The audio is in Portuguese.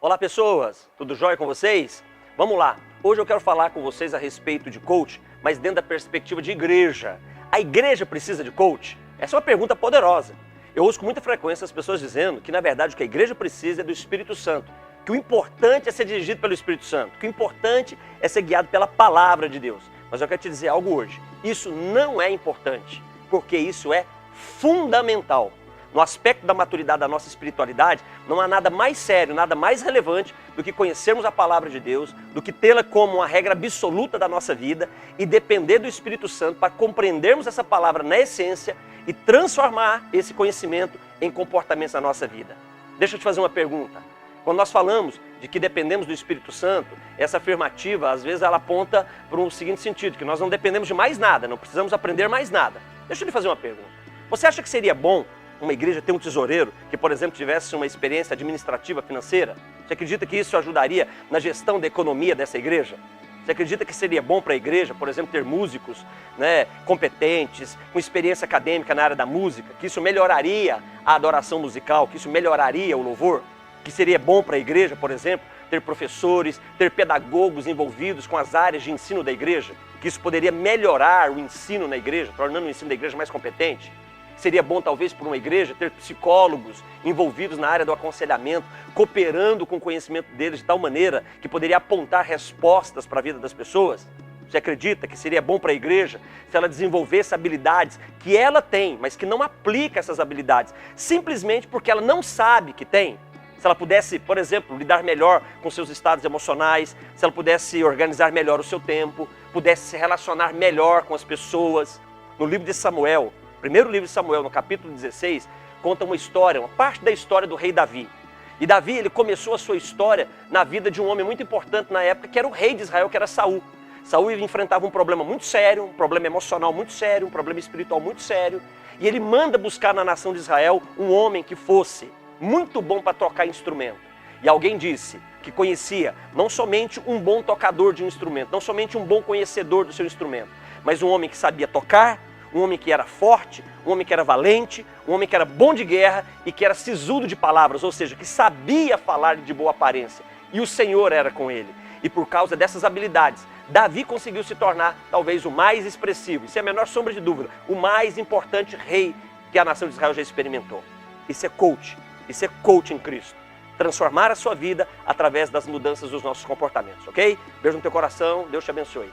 Olá pessoas, tudo jóia com vocês? Vamos lá, hoje eu quero falar com vocês a respeito de coach, mas dentro da perspectiva de igreja. A igreja precisa de coach? Essa é uma pergunta poderosa. Eu ouço com muita frequência as pessoas dizendo que na verdade o que a igreja precisa é do Espírito Santo, que o importante é ser dirigido pelo Espírito Santo, que o importante é ser guiado pela palavra de Deus. Mas eu quero te dizer algo hoje, isso não é importante, porque isso é fundamental. No aspecto da maturidade da nossa espiritualidade, não há nada mais sério, nada mais relevante do que conhecermos a palavra de Deus, do que tê-la como uma regra absoluta da nossa vida e depender do Espírito Santo para compreendermos essa palavra na essência e transformar esse conhecimento em comportamentos na nossa vida. Deixa eu te fazer uma pergunta. Quando nós falamos de que dependemos do Espírito Santo, essa afirmativa, às vezes, ela aponta para o seguinte sentido, que nós não dependemos de mais nada, não precisamos aprender mais nada. Deixa eu lhe fazer uma pergunta. Você acha que seria bom uma igreja ter um tesoureiro que, por exemplo, tivesse uma experiência administrativa financeira? Você acredita que isso ajudaria na gestão da economia dessa igreja? Você acredita que seria bom para a igreja, por exemplo, ter músicos competentes, com experiência acadêmica na área da música, que isso melhoraria a adoração musical, que isso melhoraria o louvor? Que seria bom para a igreja, por exemplo, ter professores, ter pedagogos envolvidos com as áreas de ensino da igreja? Que isso poderia melhorar o ensino na igreja, tornando o ensino da igreja mais competente? Seria bom, talvez, para uma igreja ter psicólogos envolvidos na área do aconselhamento, cooperando com o conhecimento deles de tal maneira que poderia apontar respostas para a vida das pessoas? Você acredita que seria bom para a igreja se ela desenvolvesse habilidades que ela tem, mas que não aplica essas habilidades, simplesmente porque ela não sabe que tem? Se ela pudesse, por exemplo, lidar melhor com seus estados emocionais, se ela pudesse organizar melhor o seu tempo, pudesse se relacionar melhor com as pessoas. No livro de Samuel, primeiro livro de Samuel, no capítulo 16, conta uma história, uma parte da história do rei Davi. E Davi, ele começou a sua história na vida de um homem muito importante na época, que era o rei de Israel, que era Saul. Saul enfrentava um problema muito sério, um problema emocional muito sério, um problema espiritual muito sério. E ele manda buscar na nação de Israel um homem que fosse muito bom para tocar instrumento. E alguém disse que conhecia não somente um bom tocador de um instrumento, não somente um bom conhecedor do seu instrumento, mas um homem que sabia tocar, um homem que era forte, um homem que era valente, um homem que era bom de guerra e que era sisudo de palavras, ou seja, que sabia falar de boa aparência. E o Senhor era com ele. E por causa dessas habilidades, Davi conseguiu se tornar talvez o mais expressivo, e sem a menor sombra de dúvida, o mais importante rei que a nação de Israel já experimentou. Isso é coach. Isso é coach em Cristo. Transformar a sua vida através das mudanças dos nossos comportamentos, ok? Beijo no teu coração, Deus te abençoe.